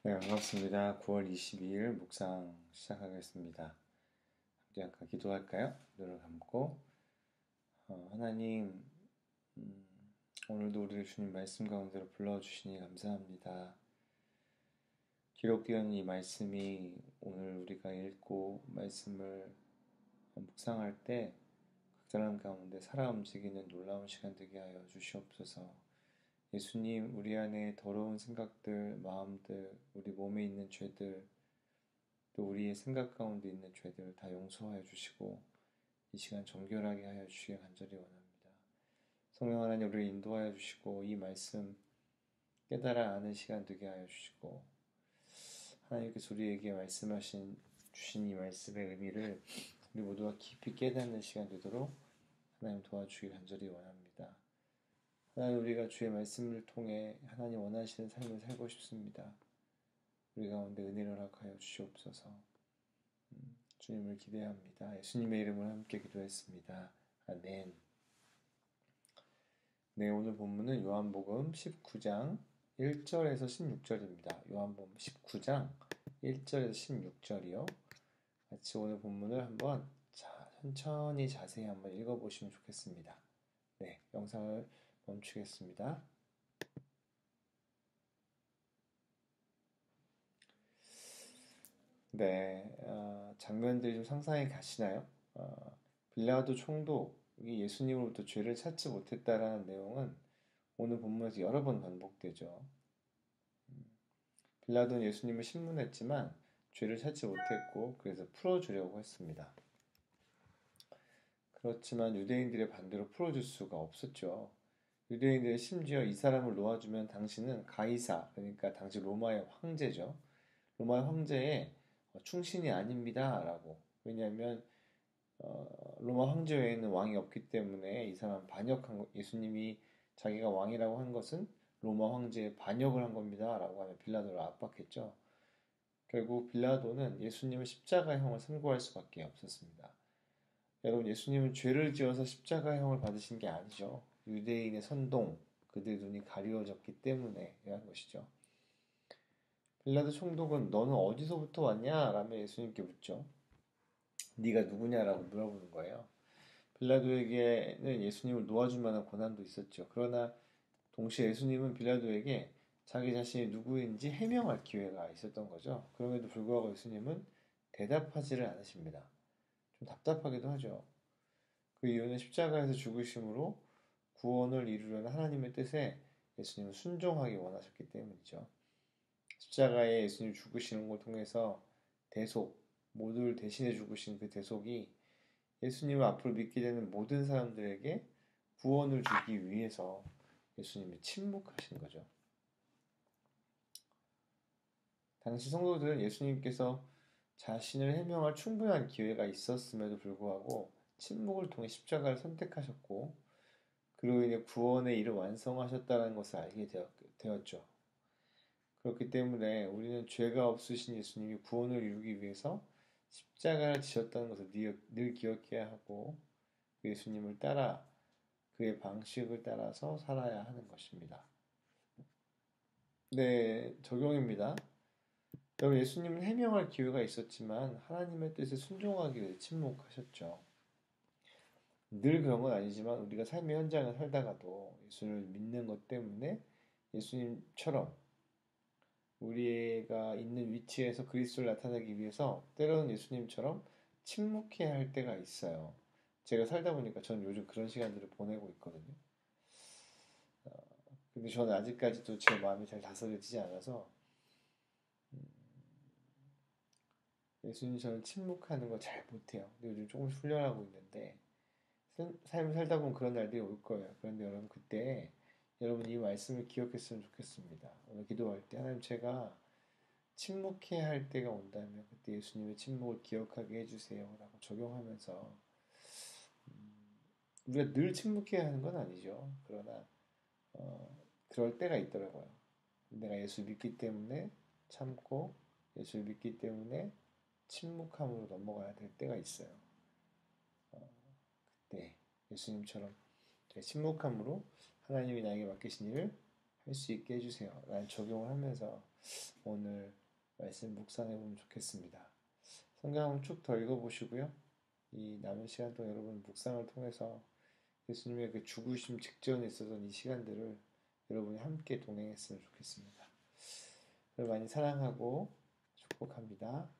네, 반갑습니다. 9월 22일 묵상 시작하겠습니다. 우리 아까 기도할까요? 눈을 감고 하나님, 음, 오늘도 우리를 주님 말씀 가운데로 불러주시니 감사합니다. 기록되어 있는 이 말씀이 오늘 우리가 읽고 말씀을 묵상할 때 각 사람 가운데 살아 움직이는 놀라운 시간 되게 하여 주시옵소서. 예수님, 우리 안에 더러운 생각들, 마음들, 우리 몸에 있는 죄들, 또 우리의 생각 가운데 있는 죄들을 다 용서하여 주시고 이 시간 정결하게 하여 주시길 간절히 원합니다. 성령 하나님 우리를 인도하여 주시고 이 말씀 깨달아 아는 시간 되게 하여 주시고 하나님께서 우리에게 말씀하신 주신 이 말씀의 의미를 우리 모두가 깊이 깨닫는 시간 되도록 하나님 도와주길 간절히 원합니다. 하나님 우리가 주의 말씀을 통해 하나님 원하시는 삶을 살고 싶습니다. 우리 가운데 은혜를 허락하여 주시옵소서. 주님을 기대합니다. 예수님의 이름으로 함께 기도했습니다. 아멘. 네, 오늘 본문은 요한복음 19장 1절에서 16절입니다. 요한복음 19장 1절에서 16절이요. 같이 오늘 본문을 한번 천천히 자세히 한번 읽어보시면 좋겠습니다. 네, 영상을 멈추겠습니다. 네, 장면들이 좀 상상이 가시나요? 빌라도 총독이 예수님으로부터 죄를 찾지 못했다라는 내용은 오늘 본문에서 여러 번 반복되죠. 빌라도는 예수님을 신문했지만 죄를 찾지 못했고 그래서 풀어주려고 했습니다. 그렇지만 유대인들의 반대로 풀어줄 수가 없었죠. 유대인들이 심지어 이 사람을 놓아주면 당신은 가이사, 그러니까 당시 로마의 황제죠. 로마의 황제의 충신이 아닙니다. 라고. 왜냐하면 로마 황제 외에는 왕이 없기 때문에 이 사람 반역한 거, 예수님이 자기가 왕이라고 한 것은 로마 황제의 반역을 한 겁니다. 라고 하며 빌라도를 압박했죠. 결국 빌라도는 예수님을 십자가형을 선고할 수밖에 없었습니다. 여러분, 예수님은 죄를 지어서 십자가형을 받으신 게 아니죠. 유대인의 선동, 그들의 눈이 가리워졌기 때문에 한 것이죠. 빌라도 총독은 너는 어디서부터 왔냐? 라며 예수님께 묻죠. 네가 누구냐라고 물어보는 거예요. 빌라도에게는 예수님을 놓아줄 만한 고난도 있었죠. 그러나 동시에 예수님은 빌라도에게 자기 자신이 누구인지 해명할 기회가 있었던 거죠. 그럼에도 불구하고 예수님은 대답하지를 않으십니다. 좀 답답하기도 하죠. 그 이유는 십자가에서 죽으심으로 구원을 이루려는 하나님의 뜻에 예수님은 순종하기 원하셨기 때문이죠. 십자가에 예수님 죽으시는 걸 통해서 대속, 모두를 대신해 죽으신 그 대속이 예수님을 앞으로 믿게 되는 모든 사람들에게 구원을 주기 위해서 예수님이 침묵하신 거죠. 당시 성도들은 예수님께서 자신을 해명할 충분한 기회가 있었음에도 불구하고 침묵을 통해 십자가를 선택하셨고 그로 인해 구원의 일을 완성하셨다는 것을 알게 되었죠. 그렇기 때문에 우리는 죄가 없으신 예수님이 구원을 이루기 위해서 십자가를 지셨다는 것을 늘 기억해야 하고 그 예수님을 따라 그의 방식을 따라서 살아야 하는 것입니다. 네, 적용입니다. 여러분, 예수님은 해명할 기회가 있었지만 하나님의 뜻에 순종하기 위해 침묵하셨죠. 늘 그런 건 아니지만 우리가 삶의 현장을 살다가도 예수를 믿는 것 때문에 예수님처럼 우리가 있는 위치에서 그리스도를 나타내기 위해서 때로는 예수님처럼 침묵해야 할 때가 있어요. 제가 살다 보니까 저는 요즘 그런 시간들을 보내고 있거든요. 근데 저는 아직까지도 제 마음이 잘 다스려지지 않아서 예수님처럼 침묵하는 거 잘 못해요. 근데 요즘 조금씩 훈련하고 있는데 삶을 살다 보면 그런 날들이 올 거예요. 그런데 여러분 그때 여러분 이 말씀을 기억했으면 좋겠습니다. 오늘 기도할 때 하나님 제가 침묵해야 할 때가 온다면 그때 예수님의 침묵을 기억하게 해주세요 라고 적용하면서 우리가 늘 침묵해야 하는 건 아니죠. 그러나 그럴 때가 있더라고요. 내가 예수 믿기 때문에 참고 예수 믿기 때문에 침묵함으로 넘어가야 될 때가 있어요. 네, 예수님처럼 침묵함으로 하나님이 나에게 맡기신 일을 할 수 있게 해주세요. 라는 적용을 하면서 오늘 말씀 묵상해 보면 좋겠습니다. 성경 한번 쭉 더 읽어보시고요. 이 남은 시간 동안 여러분 묵상을 통해서 예수님의 그 죽으심 직전에 있었던 이 시간들을 여러분이 함께 동행했으면 좋겠습니다. 저를 많이 사랑하고 축복합니다.